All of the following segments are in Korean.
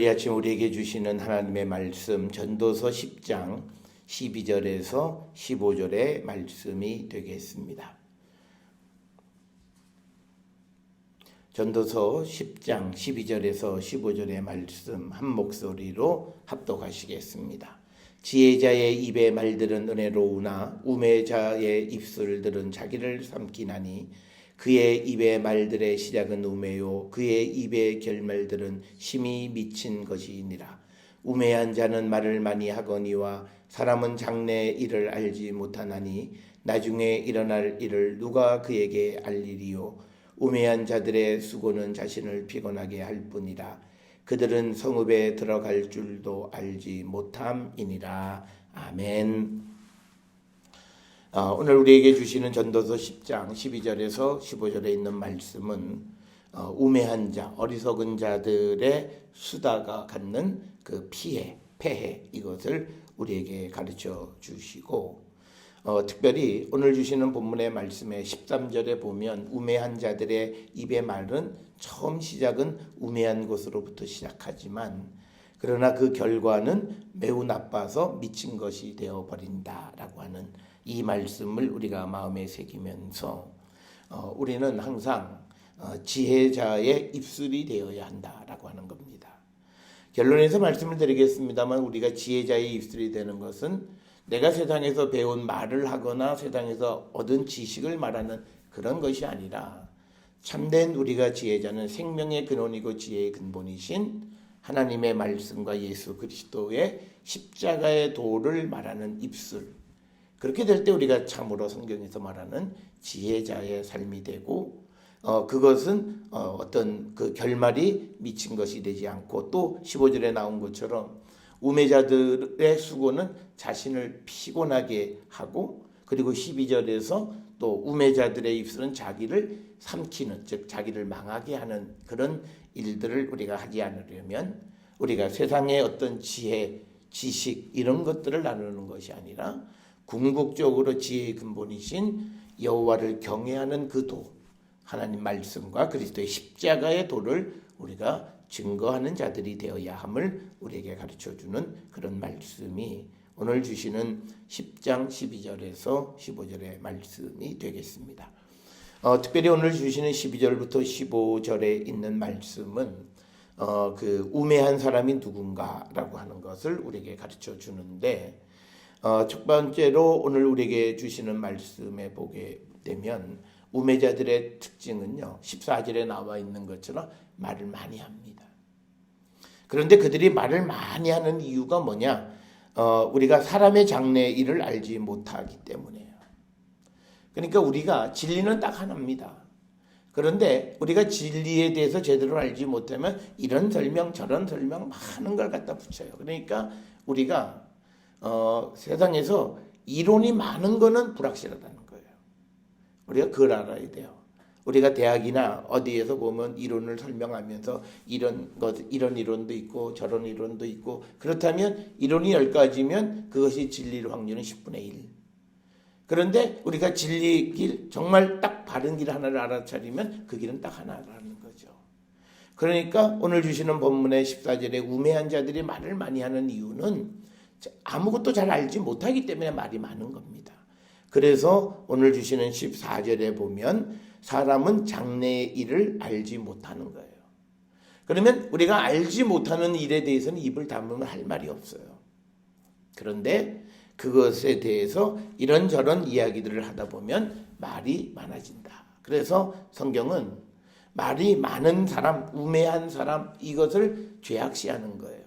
오늘 이 아침 우리에게 주시는 하나님의 말씀 전도서 10장 12절에서 15절의 말씀이 되겠습니다. 전도서 10장 12절에서 15절의 말씀 한 목소리로 합독하시겠습니다. 지혜자의 입의 말들은 은혜로우나 우매자의 입술들은 자기를 삼키나니 그의 입의 말들의 시작은 우매요 그의 입의 결말들은 심히 미친 것이니라. 우매한 자는 말을 많이 하거니와 사람은 장래의 일을 알지 못하나니 나중에 일어날 일을 누가 그에게 알리리요. 우매한 자들의 수고는 자신을 피곤하게 할 뿐이라. 그들은 성읍에 들어갈 줄도 알지 못함이니라. 아멘. 오늘 우리에게 주시는 전도서 10장 12절에서 15절에 있는 말씀은 우매한 자, 어리석은 자들의 수다가 갖는 그 폐해 이것을 우리에게 가르쳐 주시고 특별히 오늘 주시는 본문의 말씀의 13절에 보면 우매한 자들의 입의 말은 처음 시작은 우매한 것으로부터 시작하지만 그러나 그 결과는 매우 나빠서 미친 것이 되어버린다라고 하는 이 말씀을 우리가 마음에 새기면서 우리는 항상 지혜자의 입술이 되어야 한다라고 하는 겁니다. 결론에서 말씀을 드리겠습니다만 우리가 지혜자의 입술이 되는 것은 내가 세상에서 배운 말을 하거나 세상에서 얻은 지식을 말하는 그런 것이 아니라 참된 우리가 지혜자는 생명의 근원이고 지혜의 근본이신 하나님의 말씀과 예수 그리스도의 십자가의 도를 말하는 입술, 그렇게 될 때 우리가 참으로 성경에서 말하는 지혜자의 삶이 되고 그것은 어떤 그 결말이 미친 것이 되지 않고 또 15절에 나온 것처럼 우매자들의 수고는 자신을 피곤하게 하고 그리고 12절에서 또 우매자들의 입술은 자기를 삼키는 즉 자기를 망하게 하는 그런 일들을 우리가 하지 않으려면 우리가 세상의 어떤 지혜, 지식 이런 것들을 나누는 것이 아니라 궁극적으로 지혜의 근본이신 여호와를 경외하는 그 도, 하나님 말씀과 그리스도의 십자가의 도를 우리가 증거하는 자들이 되어야 함을 우리에게 가르쳐주는 그런 말씀이 오늘 주시는 10장 12절에서 15절의 말씀이 되겠습니다. 특별히 오늘 주시는 12절부터 15절에 있는 말씀은 그 우매한 사람이 누군가라고 하는 것을 우리에게 가르쳐 주는데 첫 번째로 오늘 우리에게 주시는 말씀에 보게 되면 우매자들의 특징은요 14절에 나와 있는 것처럼 말을 많이 합니다. 그런데 그들이 말을 많이 하는 이유가 뭐냐? 우리가 사람의 장래의 일을 알지 못하기 때문이에요. 그러니까 우리가 진리는 딱 하나입니다. 그런데 우리가 진리에 대해서 제대로 알지 못하면 이런 설명 저런 설명 많은 걸 갖다 붙여요. 그러니까 우리가 세상에서 이론이 많은 거는 불확실하다는 거예요. 우리가 그걸 알아야 돼요. 우리가 대학이나 어디에서 보면 이론을 설명하면서 이런 이론도 있고 저런 이론도 있고 그렇다면 이론이 10가지면 그것이 진리일 확률은 10분의 1. 그런데 우리가 진리 길 정말 딱 바른 길 하나를 알아차리면 그 길은 딱 하나라는 거죠. 그러니까 오늘 주시는 본문의 14절에 우매한 자들이 말을 많이 하는 이유는 아무것도 잘 알지 못하기 때문에 말이 많은 겁니다. 그래서 오늘 주시는 14절에 보면 사람은 장래의 일을 알지 못하는 거예요. 그러면 우리가 알지 못하는 일에 대해서는 입을 다물면 할 말이 없어요. 그런데 그것에 대해서 이런저런 이야기들을 하다 보면 말이 많아진다. 그래서 성경은 말이 많은 사람, 우매한 사람 이것을 죄악시하는 거예요.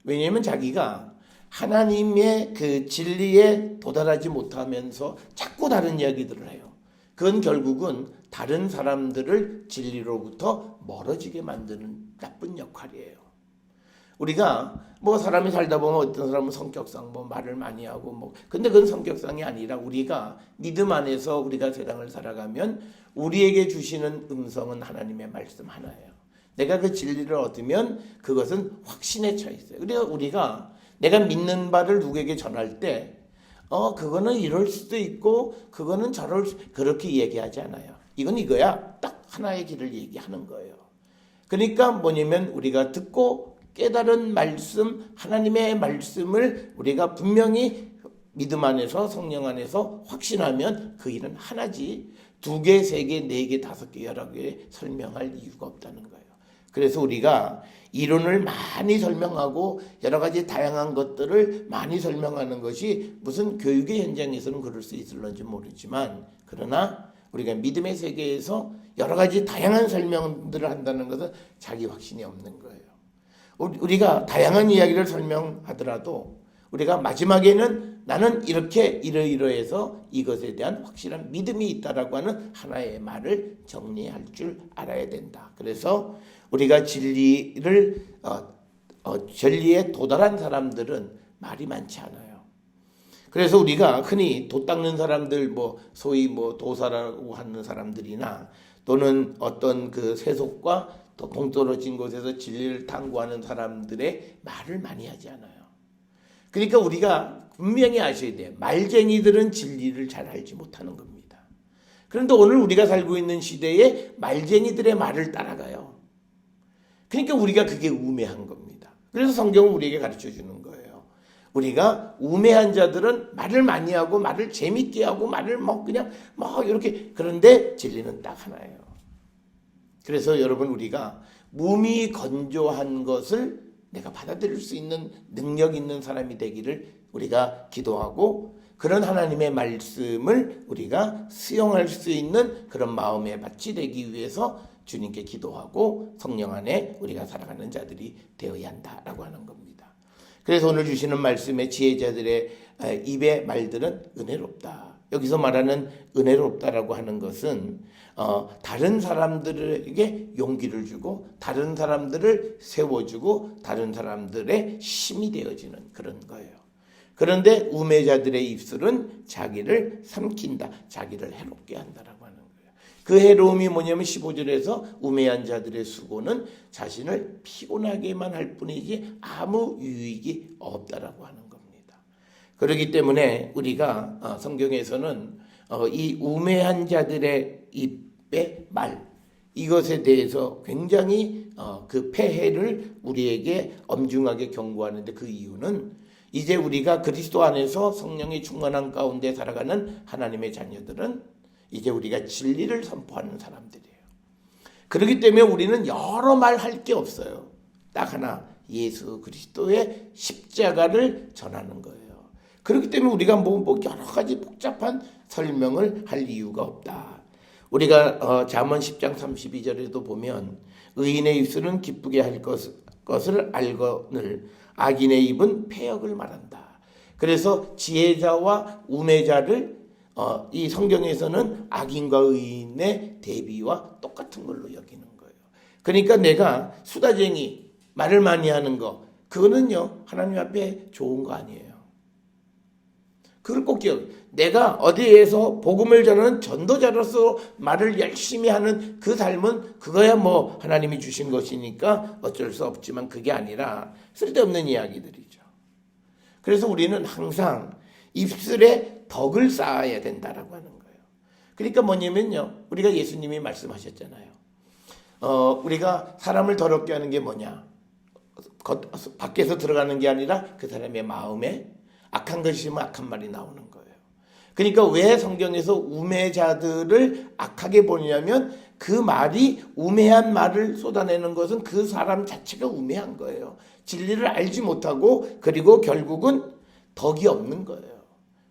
왜냐하면 자기가 하나님의 그 진리에 도달하지 못하면서 자꾸 다른 이야기들을 해요. 그건 결국은 다른 사람들을 진리로부터 멀어지게 만드는 나쁜 역할이에요. 우리가 사람이 살다 보면 어떤 사람은 성격상 말을 많이 하고 근데 그건 성격상이 아니라 우리가 믿음 안에서 우리가 세상을 살아가면 우리에게 주시는 음성은 하나님의 말씀 하나예요. 내가 그 진리를 얻으면 그것은 확신에 처해 있어요. 그래서 우리가 내가 믿는 바를 누구에게 전할 때 그거는 이럴 수도 있고 그거는 그렇게 얘기하지 않아요. 이건 이거야. 딱 하나의 길을 얘기하는 거예요. 그러니까 뭐냐면 우리가 듣고 깨달은 말씀, 하나님의 말씀을 우리가 분명히 믿음 안에서 성령 안에서 확신하면 그 일은 하나지 2개, 3개, 4개, 5개, 여러 개 설명할 이유가 없다는 거예요. 그래서 우리가 이론을 많이 설명하고 여러 가지 다양한 것들을 많이 설명하는 것이 무슨 교육의 현장에서는 그럴 수 있을런지 모르지만, 그러나 우리가 믿음의 세계에서 여러 가지 다양한 설명들을 한다는 것은 자기 확신이 없는 거예요. 우리가 다양한 이야기를 설명하더라도 우리가 마지막에는 나는 이렇게 이러이러해서 이것에 대한 확실한 믿음이 있다라고 하는 하나의 말을 정리할 줄 알아야 된다. 그래서 우리가 진리를 진리에 도달한 사람들은 말이 많지 않아요. 그래서 우리가 흔히 돛 닦는 사람들, 소위 도사라고 하는 사람들이나 또는 어떤 그 세속과 또 동떨어진 곳에서 진리를 탐구하는 사람들의 말을 많이 하지 않아요. 그러니까 우리가 분명히 아셔야 돼요. 말쟁이들은 진리를 잘 알지 못하는 겁니다. 그런데 오늘 우리가 살고 있는 시대에 말쟁이들의 말을 따라가요. 그러니까 우리가 그게 우매한 겁니다. 그래서 성경은 우리에게 가르쳐 주는 거예요. 우리가 우매한 자들은 말을 많이 하고 말을 재밌게 하고 말을 그냥 이렇게, 그런데 진리는 딱 하나예요. 그래서 여러분, 우리가 몸이 건조한 것을 내가 받아들일 수 있는 능력 있는 사람이 되기를 우리가 기도하고, 그런 하나님의 말씀을 우리가 수용할 수 있는 그런 마음의 밭이 되기 위해서 주님께 기도하고 성령 안에 우리가 살아가는 자들이 되어야 한다라고 하는 겁니다. 그래서 오늘 주시는 말씀에 지혜자들의 입의 말들은 은혜롭다. 여기서 말하는 은혜롭다라고 하는 것은 다른 사람들에게 용기를 주고 다른 사람들을 세워주고 다른 사람들의 힘이 되어지는 그런 거예요. 그런데 우매자들의 입술은 자기를 삼킨다, 자기를 해롭게 한다라고 하는 거예요. 그 해로움이 뭐냐면 15절에서 우매한 자들의 수고는 자신을 피곤하게만 할 뿐이지 아무 유익이 없다라고 하는 겁니다. 그렇기 때문에 우리가 성경에서는 이 우매한 자들의 입의 말, 이것에 대해서 굉장히 그 폐해를 우리에게 엄중하게 경고하는데, 그 이유는 이제 우리가 그리스도 안에서 성령의 충만한 가운데 살아가는 하나님의 자녀들은 이제 우리가 진리를 선포하는 사람들이에요. 그렇기 때문에 우리는 여러 말 할 게 없어요. 딱 하나, 예수 그리스도의 십자가를 전하는 거예요. 그렇기 때문에 우리가 여러 가지 복잡한 설명을 할 이유가 없다. 우리가 잠언 10장 32절에도 보면 의인의 입술은 기쁘게 할 것을 알거늘 악인의 입은 패역을 말한다. 그래서 지혜자와 우매자를 이 성경에서는 악인과 의인의 대비와 똑같은 걸로 여기는 거예요. 그러니까 내가 수다쟁이, 말을 많이 하는 거, 그거는요 하나님 앞에 좋은 거 아니에요. 그걸 꼭 내가 어디에서 복음을 전하는 전도자로서 말을 열심히 하는 그 삶은 그거야 하나님이 주신 것이니까 어쩔 수 없지만, 그게 아니라 쓸데없는 이야기들이죠. 그래서 우리는 항상 입술에 덕을 쌓아야 된다라고 하는 거예요. 그러니까 뭐냐면요, 우리가 예수님이 말씀하셨잖아요. 우리가 사람을 더럽게 하는 게 뭐냐? 밖에서 들어가는 게 아니라 그 사람의 마음에 악한 것이 있으면 악한 말이 나오는 거예요. 그러니까 왜 성경에서 우매자들을 악하게 보냐면 그 말이, 우매한 말을 쏟아내는 것은 그 사람 자체가 우매한 거예요. 진리를 알지 못하고, 그리고 결국은 덕이 없는 거예요.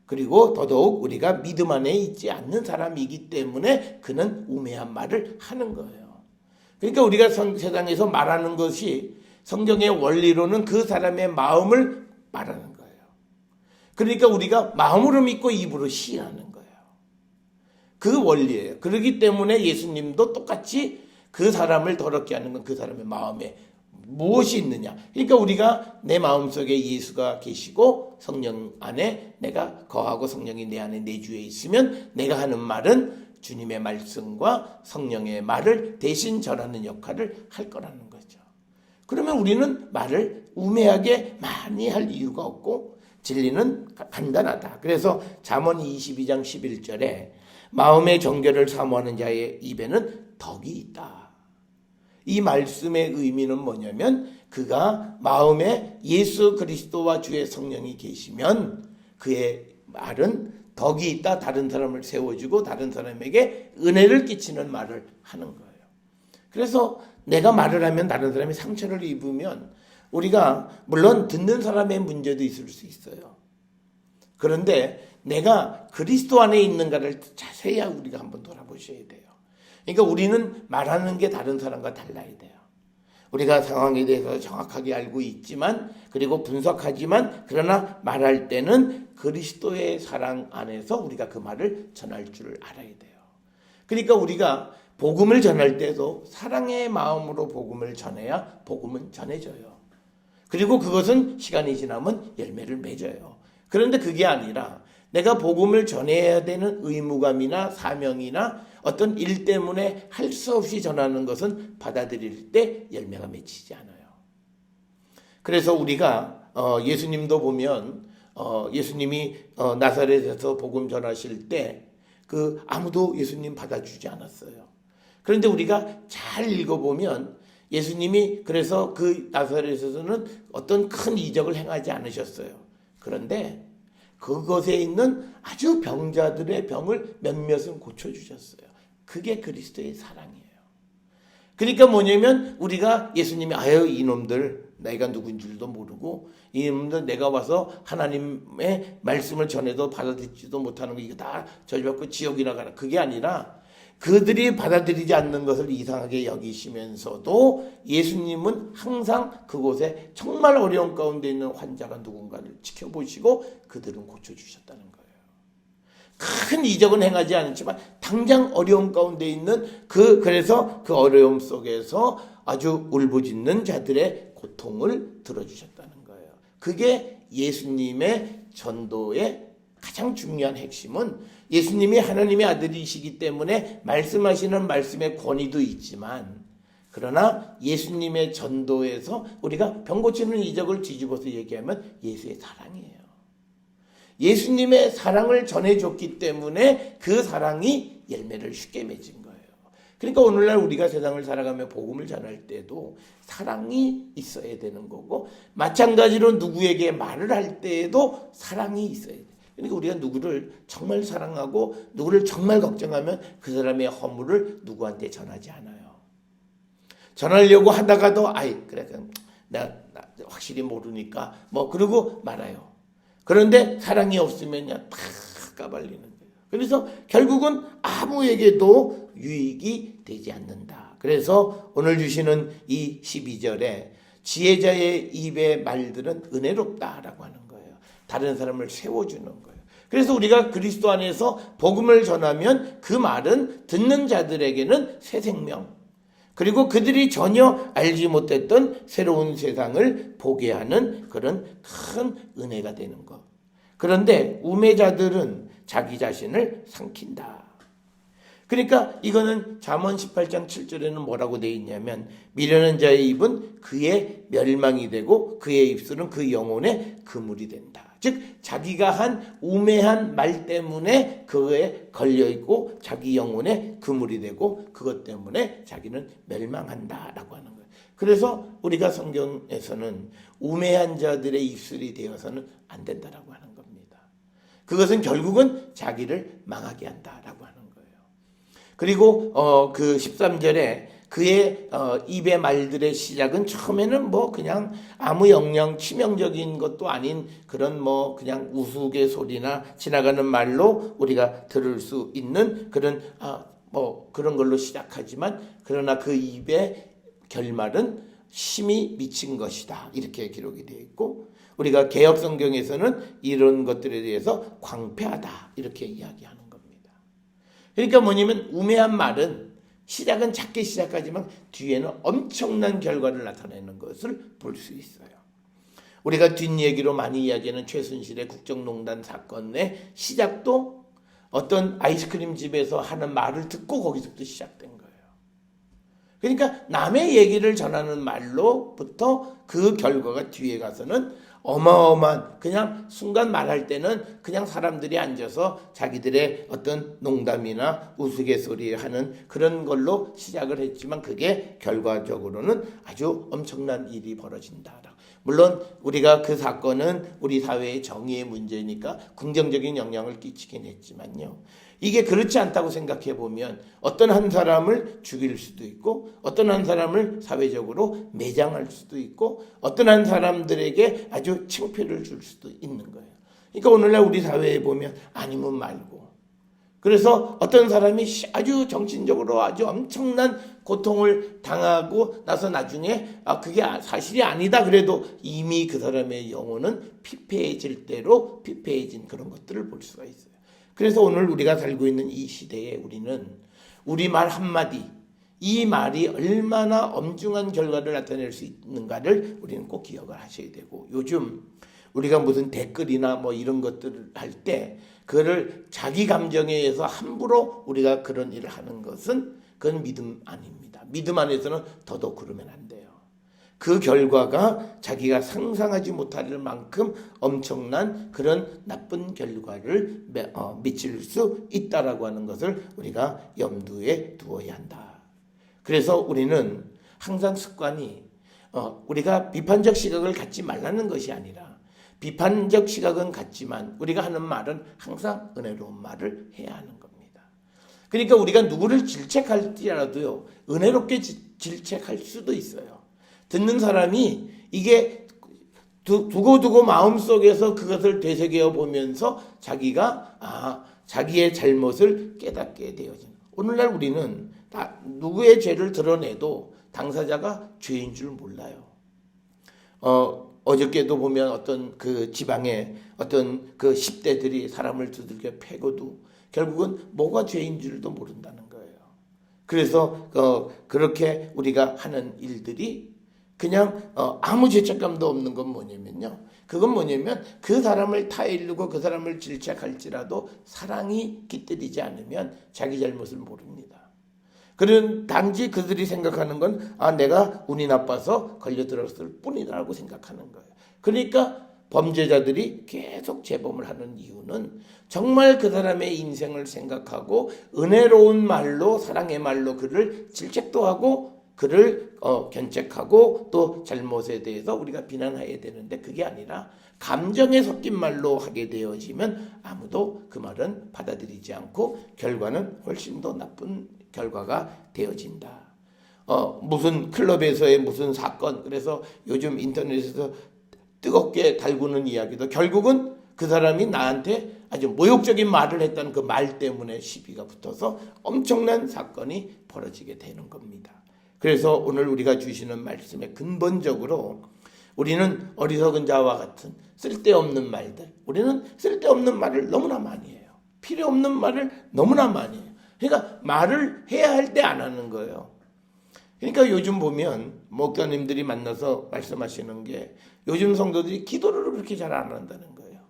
그리고 더더욱 우리가 믿음 안에 있지 않는 사람이기 때문에 그는 우매한 말을 하는 거예요. 그러니까 우리가 세상에서 말하는 것이 성경의 원리로는 그 사람의 마음을 말하는 거예요. 그러니까 우리가 마음으로 믿고 입으로 시인하는 거예요. 그 원리예요. 그렇기 때문에 예수님도 똑같이 그 사람을 더럽게 하는 건 그 사람의 마음에 무엇이 있느냐. 그러니까 우리가 내 마음속에 예수가 계시고 성령 안에 내가 거하고 성령이 내 안에 내주에 있으면 내가 하는 말은 주님의 말씀과 성령의 말을 대신 전하는 역할을 할 거라는 거죠. 그러면 우리는 말을 우매하게 많이 할 이유가 없고 진리는 간단하다. 그래서 잠언 22장 11절에 마음의 정결을 사모하는 자의 입에는 덕이 있다. 이 말씀의 의미는 뭐냐면 그가 마음에 예수 그리스도와 주의 성령이 계시면 그의 말은 덕이 있다. 다른 사람을 세워주고 다른 사람에게 은혜를 끼치는 말을 하는 거예요. 그래서 내가 말을 하면 다른 사람이 상처를 입으면 우리가 물론 듣는 사람의 문제도 있을 수 있어요. 그런데 내가 그리스도 안에 있는가를 자세히 우리가 한번 돌아보셔야 돼요. 그러니까 우리는 말하는 게 다른 사람과 달라야 돼요. 우리가 상황에 대해서 정확하게 알고 있지만 그리고 분석하지만 그러나 말할 때는 그리스도의 사랑 안에서 우리가 그 말을 전할 줄 알아야 돼요. 그러니까 우리가 복음을 전할 때도 사랑의 마음으로 복음을 전해야 복음은 전해져요. 그리고 그것은 시간이 지나면 열매를 맺어요. 그런데 그게 아니라 내가 복음을 전해야 되는 의무감이나 사명이나 어떤 일 때문에 할 수 없이 전하는 것은 받아들일 때 열매가 맺히지 않아요. 그래서 우리가 예수님도 보면 예수님이 나사렛에서 복음 전하실 때 그 아무도 예수님 받아주지 않았어요. 그런데 우리가 잘 읽어보면 예수님이 그래서 그 나사렛에서는 어떤 큰 이적을 행하지 않으셨어요. 그런데 그것에 있는 아주 병자들의 병을 몇몇은 고쳐주셨어요. 그게 그리스도의 사랑이에요. 그러니까 뭐냐면 우리가 예수님이 이놈들 내가 누군 줄도 모르고 이놈들 내가 와서 하나님의 말씀을 전해도 받아들이지도 못하는 거 이거 다 저주받고 지옥이나 가라. 그게 아니라 그들이 받아들이지 않는 것을 이상하게 여기시면서도 예수님은 항상 그곳에 정말 어려운 가운데 있는 환자가 누군가를 지켜보시고 그들은 고쳐주셨다는 거예요. 큰 이적은 행하지 않았지만 당장 어려움 가운데 있는 그래서 그 어려움 속에서 아주 울부짖는 자들의 고통을 들어주셨다는 거예요. 그게 예수님의 전도의 가장 중요한 핵심은 예수님이 하나님의 아들이시기 때문에 말씀하시는 말씀의 권위도 있지만 그러나 예수님의 전도에서 우리가 병 고치는 이적을 뒤집어서 얘기하면 예수의 사랑이에요. 예수님의 사랑을 전해줬기 때문에 그 사랑이 열매를 쉽게 맺은 거예요. 그러니까 오늘날 우리가 세상을 살아가며 복음을 전할 때도 사랑이 있어야 되는 거고 마찬가지로 누구에게 말을 할 때에도 사랑이 있어야 돼요. 그러니까 우리가 누구를 정말 사랑하고 누구를 정말 걱정하면 그 사람의 허물을 누구한테 전하지 않아요. 전하려고 하다가도 그래 내가 확실히 모르니까 그러고 말아요. 그런데 사랑이 없으면 다 까발리는 거예요. 그래서 결국은 아무에게도 유익이 되지 않는다. 그래서 오늘 주시는 이 12절에 지혜자의 입의 말들은 은혜롭다라고 하는 거예요. 다른 사람을 세워주는 거예요. 그래서 우리가 그리스도 안에서 복음을 전하면 그 말은 듣는 자들에게는 새 생명 그리고 그들이 전혀 알지 못했던 새로운 세상을 보게 하는 그런 큰 은혜가 되는 것. 그런데 우매자들은 자기 자신을 삼킨다. 그러니까 이거는 잠언 18장 7절에는 뭐라고 되어 있냐면 미련한 자의 입은 그의 멸망이 되고 그의 입술은 그 영혼의 그물이 된다. 즉 자기가 한 우매한 말 때문에 그에 걸려있고 자기 영혼의 그물이 되고 그것 때문에 자기는 멸망한다라고 하는 거예요. 그래서 우리가 성경에서는 우매한 자들의 입술이 되어서는 안 된다라고 하는 겁니다. 그것은 결국은 자기를 망하게 한다라고 하는 거예요. 그리고 그 13절에 그의 입의 말들의 시작은 처음에는 그냥 아무 영향 치명적인 것도 아닌 그런 그냥 우스갯소리나 지나가는 말로 우리가 들을 수 있는 그런 그런 걸로 시작하지만 그러나 그 입의 결말은 심히 미친 것이다 이렇게 기록이 되어 있고 우리가 개역 성경에서는 이런 것들에 대해서 광폐하다 이렇게 이야기하는 겁니다. 그러니까 뭐냐면 우매한 말은 시작은 작게 시작하지만 뒤에는 엄청난 결과를 나타내는 것을 볼 수 있어요. 우리가 뒷얘기로 많이 이야기하는 최순실의 국정농단 사건의 시작도 어떤 아이스크림 집에서 하는 말을 듣고 거기서부터 시작된 거예요. 그러니까 남의 얘기를 전하는 말로부터 그 결과가 뒤에 가서는 어마어마한, 그냥 순간 말할 때는 그냥 사람들이 앉아서 자기들의 어떤 농담이나 우스갯소리 하는 그런 걸로 시작을 했지만 그게 결과적으로는 아주 엄청난 일이 벌어진다. 물론 우리가 그 사건은 우리 사회의 정의의 문제니까 긍정적인 영향을 끼치긴 했지만요. 이게 그렇지 않다고 생각해 보면 어떤 한 사람을 죽일 수도 있고 어떤 한 사람을 사회적으로 매장할 수도 있고 어떤 한 사람들에게 아주 창피를 줄 수도 있는 거예요. 그러니까 오늘날 우리 사회에 보면 아니면 말고, 그래서 어떤 사람이 아주 정신적으로 아주 엄청난 고통을 당하고 나서 나중에 그게 사실이 아니다 그래도 이미 그 사람의 영혼은 피폐해질 대로 피폐해진 그런 것들을 볼 수가 있어요. 그래서 오늘 우리가 살고 있는 이 시대에 우리는 우리 말 한마디, 이 말이 얼마나 엄중한 결과를 나타낼 수 있는가를 우리는 꼭 기억을 하셔야 되고, 요즘 우리가 무슨 댓글이나 뭐 이런 것들을 할 때 그거를 자기 감정에 의해서 함부로 우리가 그런 일을 하는 것은 그건 믿음 아닙니다. 믿음 안에서는 더더욱 그러면 안 돼요. 그 결과가 자기가 상상하지 못할 만큼 엄청난 그런 나쁜 결과를 미칠 수 있다라고 하는 것을 우리가 염두에 두어야 한다. 그래서 우리는 항상 습관이 우리가 비판적 시각을 갖지 말라는 것이 아니라 비판적 시각은 같지만 우리가 하는 말은 항상 은혜로운 말을 해야 하는 겁니다. 그러니까 우리가 누구를 질책할지라도요, 은혜롭게 질책할 수도 있어요. 듣는 사람이 이게 두고두고 마음속에서 그것을 되새겨 보면서 자기가 자기의 잘못을 깨닫게 되어지는. 오늘날 우리는 누구의 죄를 드러내도 당사자가 죄인 줄 몰라요. 어저께도 보면 어떤 그 지방에 어떤 그 10대들이 사람을 두들겨 패고도 결국은 뭐가 죄인 줄도 모른다는 거예요. 그래서 그렇게 우리가 하는 일들이 그냥 아무 죄책감도 없는 건 뭐냐면요. 그건 뭐냐면 그 사람을 타일르고 그 사람을 질책할지라도 사랑이 깃들이지 않으면 자기 잘못을 모릅니다. 그런 단지 그들이 생각하는 건 내가 운이 나빠서 걸려들었을 뿐이라고 생각하는 거예요. 그러니까 범죄자들이 계속 재범을 하는 이유는 정말 그 사람의 인생을 생각하고 은혜로운 말로, 사랑의 말로 그를 질책도 하고 그를 견책하고 또 잘못에 대해서 우리가 비난해야 되는데 그게 아니라 감정에 섞인 말로 하게 되어지면 아무도 그 말은 받아들이지 않고 결과는 훨씬 더 나쁜 결과가 되어진다. 무슨 클럽에서의 무슨 사건, 그래서 요즘 인터넷에서 뜨겁게 달구는 이야기도 결국은 그 사람이 나한테 아주 모욕적인 말을 했다는 그 말 때문에 시비가 붙어서 엄청난 사건이 벌어지게 되는 겁니다. 그래서 오늘 우리가 주시는 말씀에 근본적으로 우리는 어리석은 자와 같은 쓸데없는 말들, 우리는 쓸데없는 말을 너무나 많이 해요. 필요 없는 말을 너무나 많이 해요. 그러니까 말을 해야 할 때 안 하는 거예요. 그러니까 요즘 보면 목사님들이 만나서 말씀하시는 게 요즘 성도들이 기도를 그렇게 잘 안 한다는 거예요.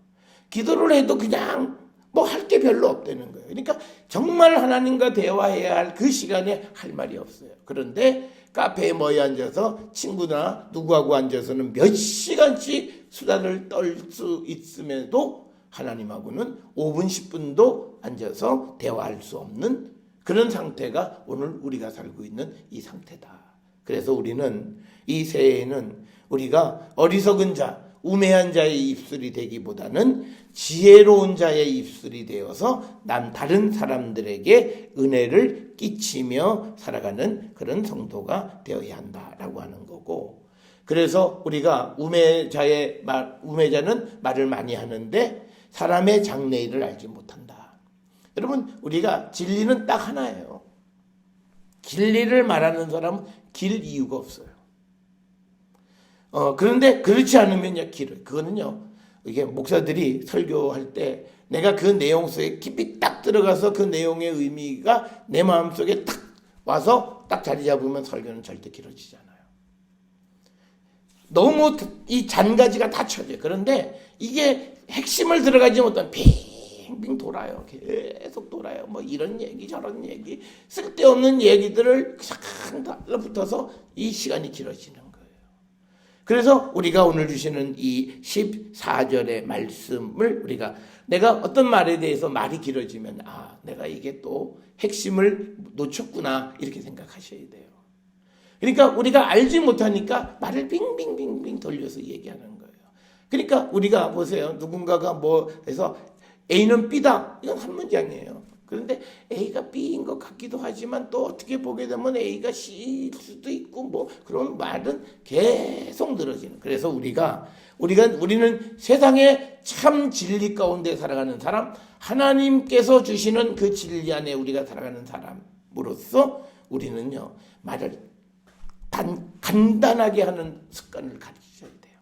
기도를 해도 그냥 뭐 할 게 별로 없다는 거예요. 그러니까 정말 하나님과 대화해야 할 그 시간에 할 말이 없어요. 그런데 카페에 모여 앉아서 친구나 누구하고 앉아서는 몇 시간씩 수다를 떨 수 있음에도 하나님하고는 5분 10분도 앉아서 대화할 수 없는 그런 상태가 오늘 우리가 살고 있는 이 상태다. 그래서 우리는 이 새해에는 우리가 어리석은 자, 우매한 자의 입술이 되기보다는 지혜로운 자의 입술이 되어서 다른 사람들에게 은혜를 끼치며 살아가는 그런 성도가 되어야 한다라고 하는 거고, 그래서 우리가 우매자는 말을 많이 하는데 사람의 장래일을 알지 못한다. 여러분, 우리가 진리는 딱 하나예요. 진리를 말하는 사람은 길 이유가 없어요. 그런데 그렇지 않으면요, 그거는요, 이게 목사들이 설교할 때 내가 그 내용 속에 깊이 딱 들어가서 그 내용의 의미가 내 마음속에 딱 와서 딱 자리 잡으면 설교는 절대 길어지잖아요. 너무 이 잔가지가 다 쳐져요. 그런데 이게 핵심을 들어가지 못하면 빙빙 돌아요. 계속 돌아요. 뭐 이런 얘기 저런 얘기 쓸데없는 얘기들을 싹 달라붙어서 이 시간이 길어지는 거예요. 그래서 우리가 오늘 주시는 이 14절의 말씀을 우리가 내가 어떤 말에 대해서 말이 길어지면 내가 이게 또 핵심을 놓쳤구나 이렇게 생각하셔야 돼요. 그러니까 우리가 알지 못하니까 말을 빙빙빙빙 돌려서 얘기하는 거예요. 그러니까 우리가 보세요. 누군가가 뭐 해서 A는 B다. 이건 한 문장이에요. 그런데 A가 B인 것 같기도 하지만 또 어떻게 보게 되면 A가 C일 수도 있고 뭐 그런 말은 계속 늘어지는. 그래서 우리는 세상의 참 진리 가운데 살아가는 사람, 하나님께서 주시는 그 진리 안에 우리가 살아가는 사람으로서 우리는요 말을 간단하게 하는 습관을 가르치셔야 돼요.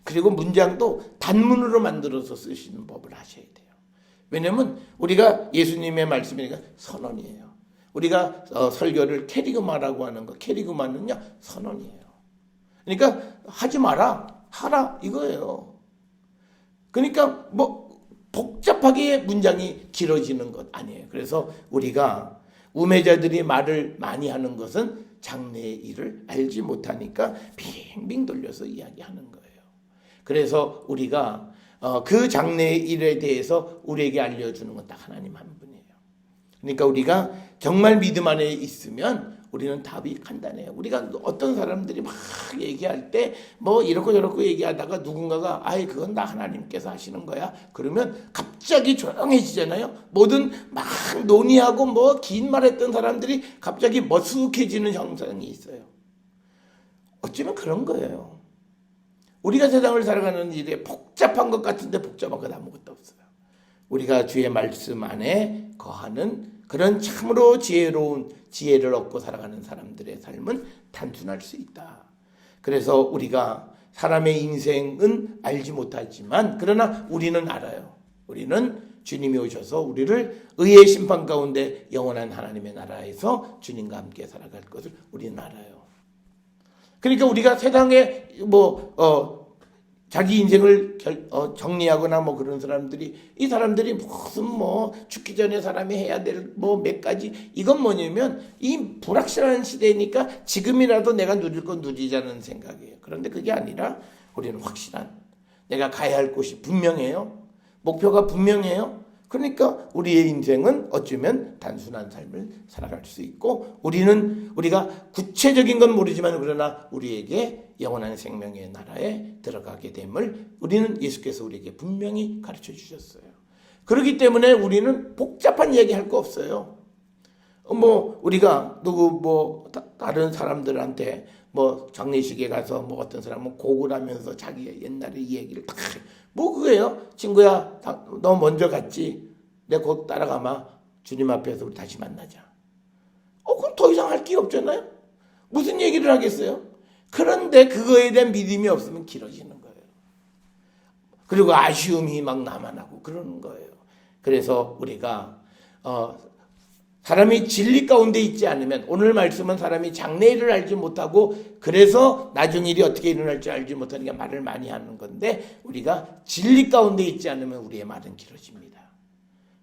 그리고 문장도 단문으로 만들어서 쓰시는 법을 하셔야 돼요. 왜냐하면 우리가 예수님의 말씀이니까 선언이에요. 우리가 설교를 캐리그마라고 하는 거, 캐리그마는요 선언이에요. 그러니까 하지 마라, 하라 이거예요. 그러니까 뭐 복잡하게 문장이 길어지는 것 아니에요. 그래서 우리가 우매자들이 말을 많이 하는 것은 장래의 일을 알지 못하니까 빙빙 돌려서 이야기하는 거예요. 그래서 우리가 그 장래의 일에 대해서 우리에게 알려주는 건 딱 하나님 한 분이에요. 그러니까 우리가 정말 믿음 안에 있으면 우리는 답이 간단해요. 우리가 어떤 사람들이 막 얘기할 때 뭐 이렇고 저렇고 얘기하다가 누군가가 그건 다 하나님께서 하시는 거야. 그러면 갑자기 조용해지잖아요. 뭐든 막 논의하고 뭐 긴 말했던 사람들이 갑자기 머쓱해지는 현상이 있어요. 어쩌면 그런 거예요. 우리가 세상을 살아가는 일에 복잡한 것 같은데 복잡한 것 아무것도 없어요. 우리가 주의 말씀 안에 거하는 그런 참으로 지혜로운 지혜를 얻고 살아가는 사람들의 삶은 단순할 수 있다. 그래서 우리가 사람의 인생은 알지 못하지만 그러나 우리는 알아요. 우리는 주님이 오셔서 우리를 의의 심판 가운데 영원한 하나님의 나라에서 주님과 함께 살아갈 것을 우리는 알아요. 그러니까 우리가 세상에 자기 인생을 정리하거나 뭐 그런 사람들이 이 사람들이 무슨 죽기 전에 사람이 해야 될 몇 가지 이건 뭐냐면 이 불확실한 시대니까 지금이라도 내가 누릴 건 누리자는 생각이에요. 그런데 그게 아니라 우리는 확실한 내가 가야 할 곳이 분명해요. 목표가 분명해요. 그러니까 우리의 인생은 어쩌면 단순한 삶을 살아갈 수 있고 우리가 구체적인 건 모르지만 그러나 우리에게 영원한 생명의 나라에 들어가게 됨을 우리는 예수께서 우리에게 분명히 가르쳐 주셨어요. 그렇기 때문에 우리는 복잡한 얘기할 거 없어요. 우리가 다른 사람들한테 장례식에 가서 어떤 사람은 곡을 하면서 자기 옛날에 이 얘기를 다 그거예요. 친구야, 너 먼저 갔지. 내가 곧 따라가마. 주님 앞에서 우리 다시 만나자. 그럼 더 이상 할 게 없잖아요. 무슨 얘기를 하겠어요? 그런데 그거에 대한 믿음이 없으면 길어지는 거예요. 그리고 아쉬움이 막 남아나고 그러는 거예요. 그래서 우리가 사람이 진리 가운데 있지 않으면 오늘 말씀은 사람이 장래일을 알지 못하고 그래서 나중 일이 어떻게 일어날지 알지 못하니까 말을 많이 하는 건데 우리가 진리 가운데 있지 않으면 우리의 말은 길어집니다.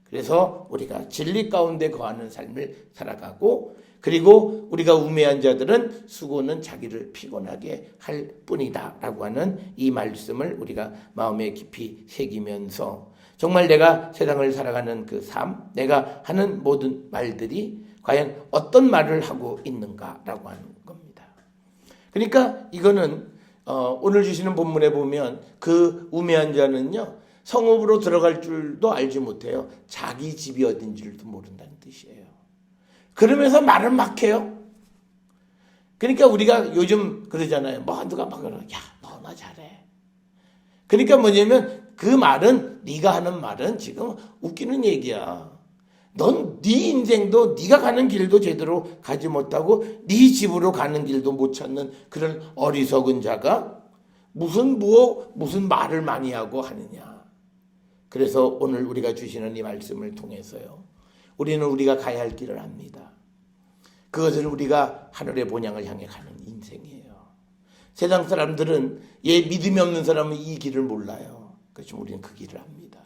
그래서 우리가 진리 가운데 거하는 삶을 살아가고 그리고 우리가 우매한 자들은 수고는 자기를 피곤하게 할 뿐이다 라고 하는 이 말씀을 우리가 마음에 깊이 새기면서 정말 내가 세상을 살아가는 그 삶, 내가 하는 모든 말들이 과연 어떤 말을 하고 있는가라고 하는 겁니다. 그러니까 이거는 오늘 주시는 본문에 보면 그 우매한 자는요. 성읍으로 들어갈 줄도 알지 못해요. 자기 집이 어딘 줄도 모른다는 뜻이에요. 그러면서 말을 막 해요. 그러니까 우리가 요즘 그러잖아요. 누가 막 그러고 야, 너나 잘해. 그러니까 뭐냐면 그 말은 네가 하는 말은 지금 웃기는 얘기야. 넌 네 인생도 네가 가는 길도 제대로 가지 못하고 네 집으로 가는 길도 못 찾는 그런 어리석은 자가 무슨 말을 많이 하고 하느냐. 그래서 오늘 우리가 주시는 이 말씀을 통해서요. 우리는 우리가 가야 할 길을 압니다. 그것은 우리가 하늘의 본향을 향해 가는 인생이에요. 세상 사람들은 믿음이 없는 사람은 이 길을 몰라요. 그렇지만 우리는 그 길을 압니다.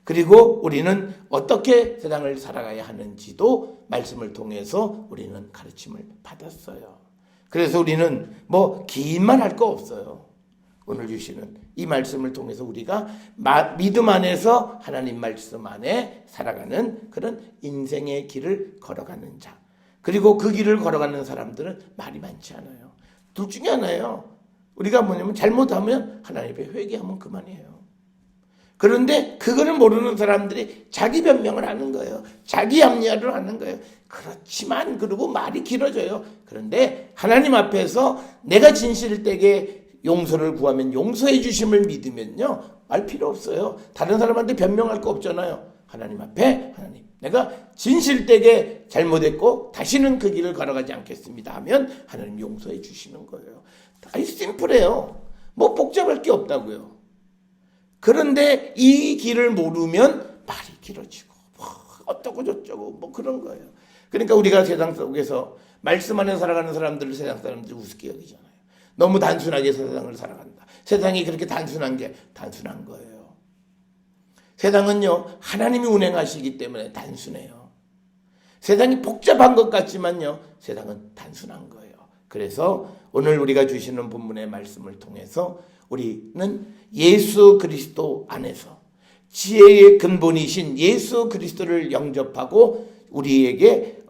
그리고 우리는 어떻게 세상을 살아가야 하는지도 말씀을 통해서 우리는 가르침을 받았어요. 그래서 우리는 뭐 긴 말 할 거 없어요. 오늘 주시는 이 말씀을 통해서 우리가 믿음 안에서 하나님 말씀 안에 살아가는 그런 인생의 길을 걸어가는 자. 그리고 그 길을 걸어가는 사람들은 말이 많지 않아요. 둘 중에 하나예요. 우리가 뭐냐면 잘못하면 하나님 앞에 회개하면 그만이에요. 그런데 그거를 모르는 사람들이 자기 변명을 하는 거예요. 자기 합리화를 하는 거예요. 그렇지만 그리고 말이 길어져요. 그런데 하나님 앞에서 내가 진실되게 용서를 구하면 용서해 주심을 믿으면요. 말 필요 없어요. 다른 사람한테 변명할 거 없잖아요. 하나님 앞에 하나님 내가 진실되게 잘못했고 다시는 그 길을 걸어가지 않겠습니다 하면 하나님 용서해 주시는 거예요. 아주 심플해요. 뭐 복잡할 게 없다고요. 그런데 이 길을 모르면 말이 길어지고 뭐 어쩌고 저쩌고 뭐 그런 거예요. 그러니까 우리가 세상 속에서 말씀 안에 살아가는 사람들을 세상 사람들이 우습게 여기잖아요. 너무 단순하게 세상을 살아간다. 세상이 그렇게 단순한 게 단순한 거예요. 세상은요 하나님이 운행하시기 때문에 단순해요. 세상이 복잡한 것 같지만요 세상은 단순한 거예요. 그래서 오늘 우리가 주시는 본문의 말씀을 통해서 우리는 예수 그리스도 안에서 지혜의 근본이신 예수 그리스도를 영접하고 우리에게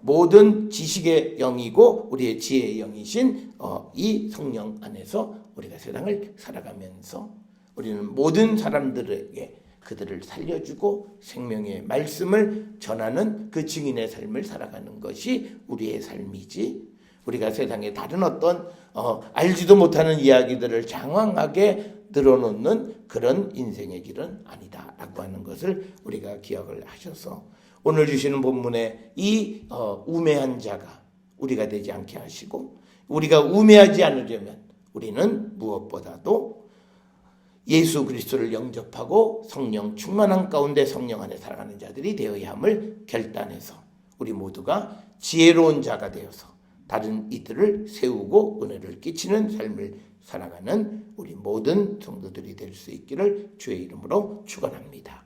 모든 지식의 영이고 우리의 지혜의 영이신 이 성령 안에서 우리가 세상을 살아가면서 우리는 모든 사람들에게 그들을 살려주고 생명의 말씀을 전하는 그 증인의 삶을 살아가는 것이 우리의 삶이지 우리가 세상에 다른 어떤 알지도 못하는 이야기들을 장황하게 늘어놓는 그런 인생의 길은 아니다라고 하는 것을 우리가 기억을 하셔서 오늘 주시는 본문에 이 우매한 자가 우리가 되지 않게 하시고 우리가 우매하지 않으려면 우리는 무엇보다도 예수 그리스도를 영접하고 성령 충만한 가운데 성령 안에 살아가는 자들이 되어야 함을 결단해서 우리 모두가 지혜로운 자가 되어서 다른 이들을 세우고 은혜를 끼치는 삶을 살아가는 우리 모든 성도들이 될 수 있기를 주의 이름으로 축원합니다.